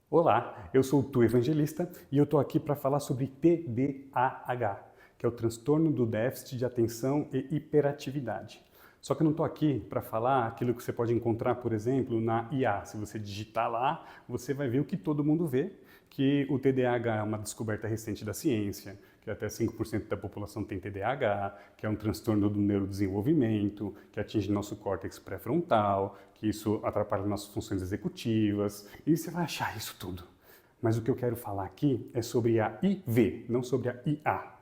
Olá, eu sou o Tu Evangelista e eu estou aqui para falar sobre TDAH, que é o transtorno do déficit de atenção e hiperatividade. Só que eu não estou aqui para falar aquilo que você pode encontrar, por exemplo, na IA. Se você digitar lá, você vai ver o que todo mundo vê, que o TDAH é uma descoberta recente da ciência, que até 5% da população tem TDAH, que é um transtorno do neurodesenvolvimento, que atinge nosso córtex pré-frontal, que isso atrapalha nossas funções executivas, e você vai achar isso tudo. Mas o que eu quero falar aqui é sobre a IV, não sobre a IA.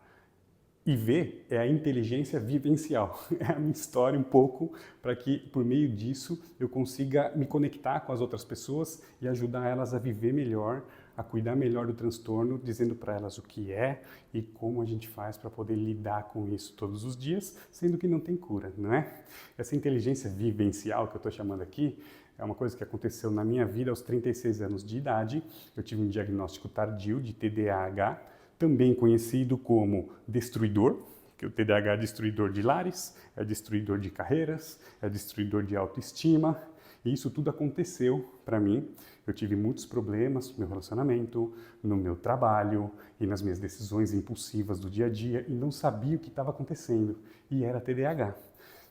IV é a inteligência vivencial, é a minha história um pouco para que, por meio disso, eu consiga me conectar com as outras pessoas e ajudar elas a viver melhor, a cuidar melhor do transtorno, dizendo para elas o que é e como a gente faz para poder lidar com isso todos os dias, sendo que não tem cura, não é? Essa inteligência vivencial que eu estou chamando aqui é uma coisa que aconteceu na minha vida aos 36 anos de idade. Eu tive um diagnóstico tardio de TDAH, também conhecido como destruidor, que o TDAH é destruidor de lares, é destruidor de carreiras, é destruidor de autoestima, e isso tudo aconteceu para mim. Eu tive muitos problemas no meu relacionamento, no meu trabalho e nas minhas decisões impulsivas do dia a dia e não sabia o que estava acontecendo, e era TDAH.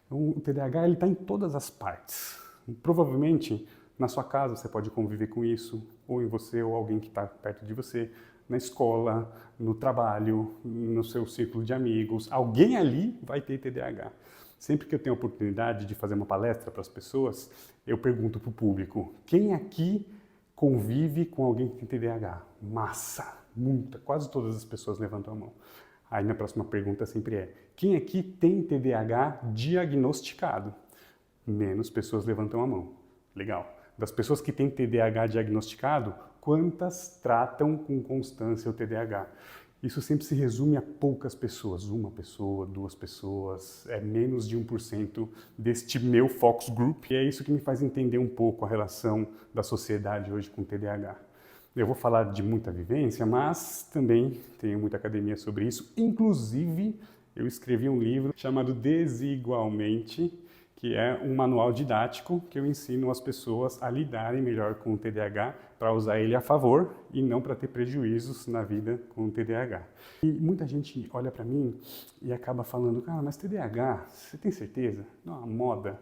Então, o TDAH está em todas as partes. Provavelmente, na sua casa você pode conviver com isso, ou em você ou alguém que está perto de você, na escola, no trabalho, no seu círculo de amigos. Alguém ali vai ter TDAH. Sempre que eu tenho a oportunidade de fazer uma palestra para as pessoas, eu pergunto para o público, quem aqui convive com alguém que tem TDAH? Massa, muita, quase todas as pessoas levantam a mão. Aí minha próxima pergunta sempre é, quem aqui tem TDAH diagnosticado? Menos pessoas levantam a mão. Legal. Das pessoas que têm TDAH diagnosticado, quantas tratam com constância o TDAH? Isso sempre se resume a poucas pessoas, uma pessoa, duas pessoas, é menos de 1% deste meu focus group, e é isso que me faz entender um pouco a relação da sociedade hoje com o TDAH. Eu vou falar de muita vivência, mas também tenho muita academia sobre isso. Inclusive, eu escrevi um livro chamado Desigualmente, que é um manual didático que eu ensino as pessoas a lidarem melhor com o TDAH para usar ele a favor e não para ter prejuízos na vida com o TDAH. E muita gente olha para mim e acaba falando, cara, mas TDAH, você tem certeza? Não é uma moda.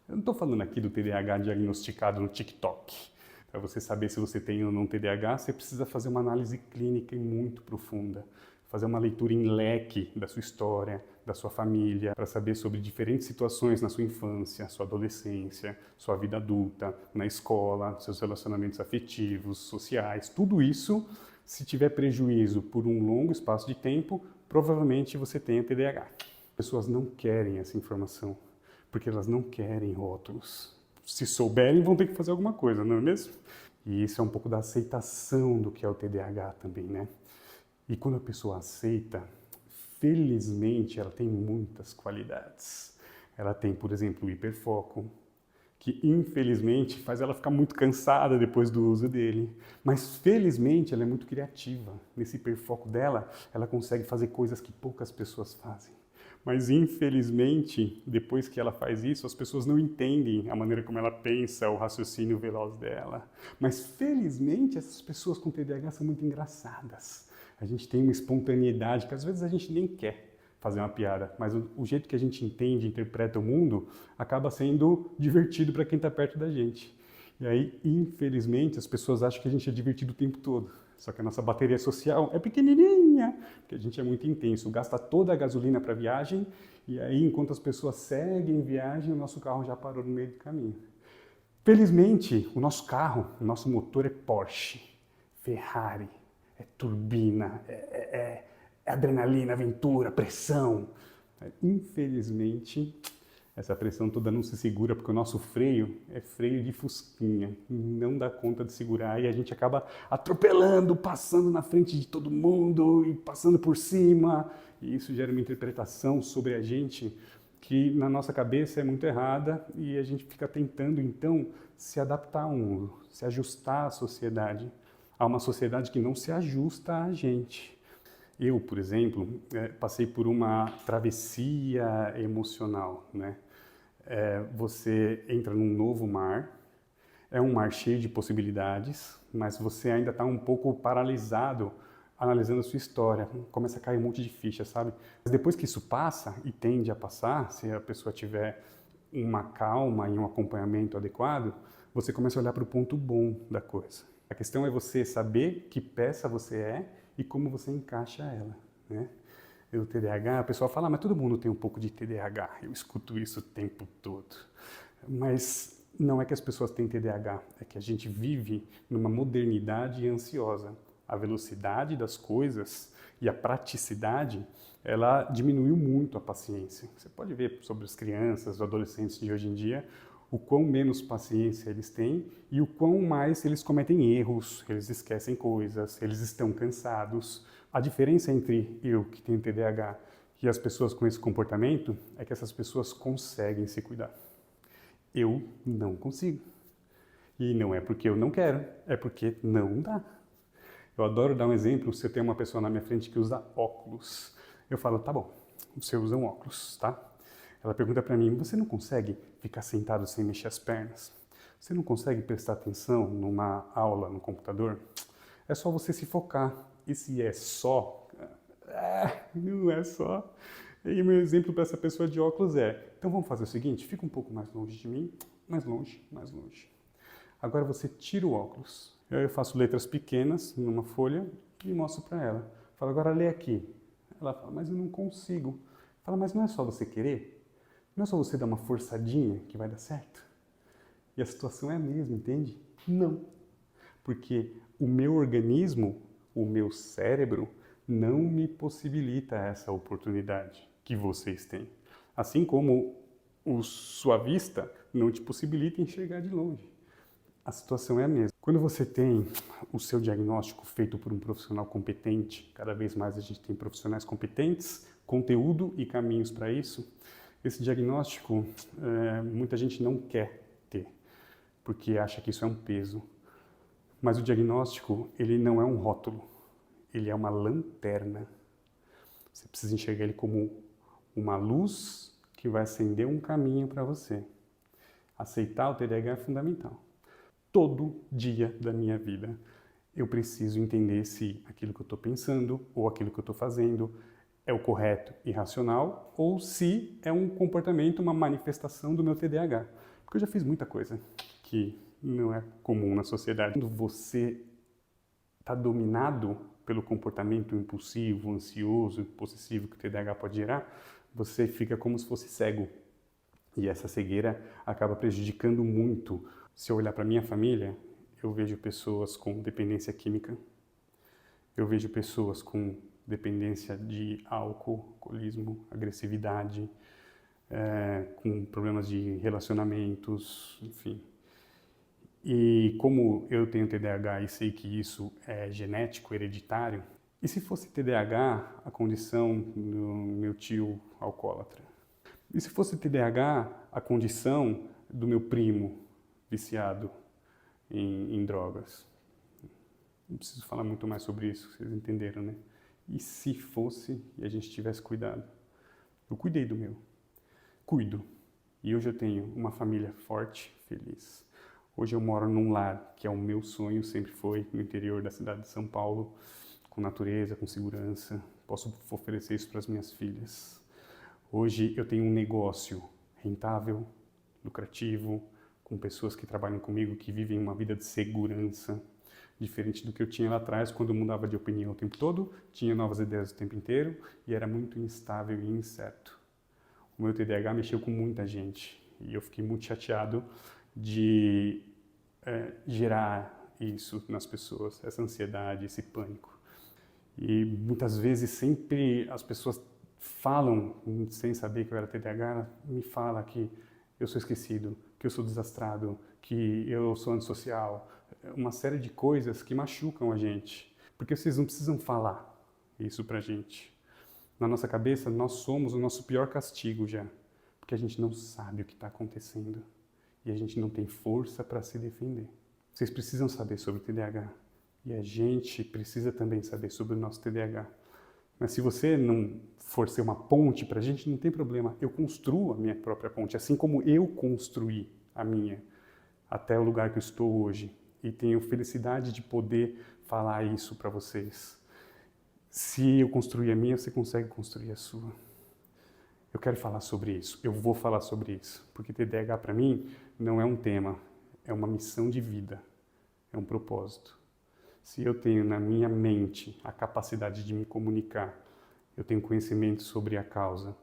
Eu não estou falando aqui do TDAH diagnosticado no TikTok. Para você saber se você tem ou não TDAH, você precisa fazer uma análise clínica muito profunda, fazer uma leitura em leque da sua história, da sua família, para saber sobre diferentes situações na sua infância, sua adolescência, sua vida adulta, na escola, seus relacionamentos afetivos, sociais, tudo isso, se tiver prejuízo por um longo espaço de tempo, provavelmente você tem TDAH. As pessoas não querem essa informação, porque elas não querem rótulos. Se souberem, vão ter que fazer alguma coisa, não é mesmo? E isso é um pouco da aceitação do que é o TDAH também, né? E quando a pessoa aceita, felizmente ela tem muitas qualidades. Ela tem, por exemplo, o hiperfoco, que infelizmente faz ela ficar muito cansada depois do uso dele. Mas felizmente ela é muito criativa. Nesse hiperfoco dela, ela consegue fazer coisas que poucas pessoas fazem. Mas infelizmente, depois que ela faz isso, as pessoas não entendem a maneira como ela pensa, o raciocínio veloz dela. Mas felizmente essas pessoas com TDAH são muito engraçadas. A gente tem uma espontaneidade que às vezes a gente nem quer fazer uma piada, mas o jeito que a gente entende, interpreta o mundo, acaba sendo divertido para quem está perto da gente. E aí, infelizmente, as pessoas acham que a gente é divertido o tempo todo. Só que a nossa bateria social é pequenininha, porque a gente é muito intenso, gasta toda a gasolina para a viagem, e aí, enquanto as pessoas seguem viagem, o nosso carro já parou no meio do caminho. Felizmente, o nosso carro, o nosso motor é Porsche, Ferrari, é turbina, é adrenalina, aventura, pressão. Infelizmente, essa pressão toda não se segura porque o nosso freio é freio de fusquinha, não dá conta de segurar e a gente acaba atropelando, passando na frente de todo mundo e passando por cima. E isso gera uma interpretação sobre a gente que na nossa cabeça é muito errada e a gente fica tentando então se adaptar ao mundo, se ajustar à sociedade, a uma sociedade que não se ajusta a gente. Eu, por exemplo, passei por uma travessia emocional, né? Você entra num novo mar, É um mar cheio de possibilidades, mas você ainda está um pouco paralisado analisando a sua história. Começa a cair um monte de ficha, sabe? Mas depois que isso passa, e tende a passar, se a pessoa tiver uma calma e um acompanhamento adequado, você começa a olhar para o ponto bom da coisa. A questão é você saber que peça você é e como você encaixa ela, né? O TDAH, a pessoa fala, mas todo mundo tem um pouco de TDAH. Eu escuto isso o tempo todo. Mas não é que as pessoas têm TDAH, é que a gente vive numa modernidade ansiosa. A velocidade das coisas e a praticidade, ela diminuiu muito a paciência. Você pode ver sobre as crianças, os adolescentes de hoje em dia, o quão menos paciência eles têm e o quão mais eles cometem erros, eles esquecem coisas, eles estão cansados. A diferença entre eu, que tenho TDAH, e as pessoas com esse comportamento é que essas pessoas conseguem se cuidar. Eu não consigo. E não é porque eu não quero, é porque não dá. Eu adoro dar um exemplo, se eu tenho uma pessoa na minha frente que usa óculos. Eu falo, tá bom, você usa um óculos, tá? Ela pergunta para mim, você não consegue ficar sentado sem mexer as pernas? Você não consegue prestar atenção numa aula no computador? É só você se focar. E se é só? Não é só. E o meu exemplo para essa pessoa de óculos é, então vamos fazer o seguinte, fica um pouco mais longe de mim, mais longe, mais longe. Agora você tira o óculos. Eu faço letras pequenas numa folha e mostro para ela. Falo, agora lê aqui. Ela fala, mas eu não consigo. Fala, mas não é só você querer? Não é só você dar uma forçadinha que vai dar certo? E a situação é a mesma, entende? Não. Porque o meu organismo, o meu cérebro, não me possibilita essa oportunidade que vocês têm. Assim como sua vista não te possibilita enxergar de longe. A situação é a mesma. Quando você tem o seu diagnóstico feito por um profissional competente, cada vez mais a gente tem profissionais competentes, conteúdo e caminhos para isso, esse diagnóstico muita gente não quer ter, porque acha que isso é um peso. Mas o diagnóstico, ele não é um rótulo, ele é uma lanterna. Você precisa enxergar ele como uma luz que vai acender um caminho para você. Aceitar o TDAH é fundamental. Todo dia da minha vida eu preciso entender se aquilo que eu estou pensando ou aquilo que eu estou fazendo é o correto e racional ou se é um comportamento, uma manifestação do meu TDAH. Porque eu já fiz muita coisa que não é comum na sociedade. Quando você está dominado pelo comportamento impulsivo, ansioso, possessivo que o TDAH pode gerar, você fica como se fosse cego. E essa cegueira acaba prejudicando muito. Se eu olhar para minha família, eu vejo pessoas com dependência química, eu vejo pessoas com dependência de álcool, alcoolismo, agressividade, com problemas de relacionamentos, enfim. E como eu tenho TDAH e sei que isso é genético, hereditário, e se fosse TDAH, a condição do meu tio alcoólatra? E se fosse TDAH, a condição do meu primo viciado em drogas? Não preciso falar muito mais sobre isso, vocês entenderam, né? E se fosse e a gente tivesse cuidado? Eu cuidei do meu. Cuido. E hoje eu tenho uma família forte, feliz. Hoje eu moro num lar que é o meu sonho, sempre foi, no interior da cidade de São Paulo, com natureza, com segurança. Posso oferecer isso para as minhas filhas. Hoje eu tenho um negócio rentável, lucrativo, com pessoas que trabalham comigo, que vivem uma vida de segurança, diferente do que eu tinha lá atrás, quando eu mudava de opinião o tempo todo, tinha novas ideias o tempo inteiro e era muito instável e incerto. O meu TDAH mexeu com muita gente e eu fiquei muito chateado de gerar isso nas pessoas, essa ansiedade, esse pânico. E muitas vezes sempre as pessoas falam, sem saber que eu era TDAH, me falam que eu sou esquecido, que eu sou desastrado, que eu sou antissocial, uma série de coisas que machucam a gente, porque vocês não precisam falar isso pra gente. Na nossa cabeça, nós somos o nosso pior castigo já, porque a gente não sabe o que está acontecendo e a gente não tem força para se defender. Vocês precisam saber sobre o TDAH e a gente precisa também saber sobre o nosso TDAH. Mas se você não for ser uma ponte para a gente, não tem problema. Eu construo a minha própria ponte, assim como eu construí a minha. até o lugar que eu estou hoje. E tenho felicidade de poder falar isso para vocês. Se eu construir a minha, você consegue construir a sua. Eu quero falar sobre isso, eu vou falar sobre isso, porque TDAH para mim não é um tema, é uma missão de vida, é um propósito. Se eu tenho na minha mente a capacidade de me comunicar, eu tenho conhecimento sobre a causa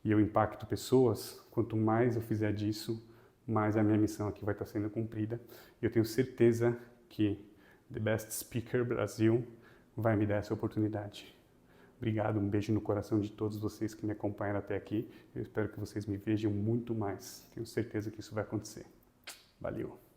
e eu impacto pessoas, quanto mais eu fizer disso, mais a minha missão aqui vai estar sendo cumprida. E eu tenho certeza que The Best Speaker Brasil vai me dar essa oportunidade. Obrigado, um beijo no coração de todos vocês que me acompanharam até aqui. Eu espero que vocês me vejam muito mais. Tenho certeza que isso vai acontecer. Valeu!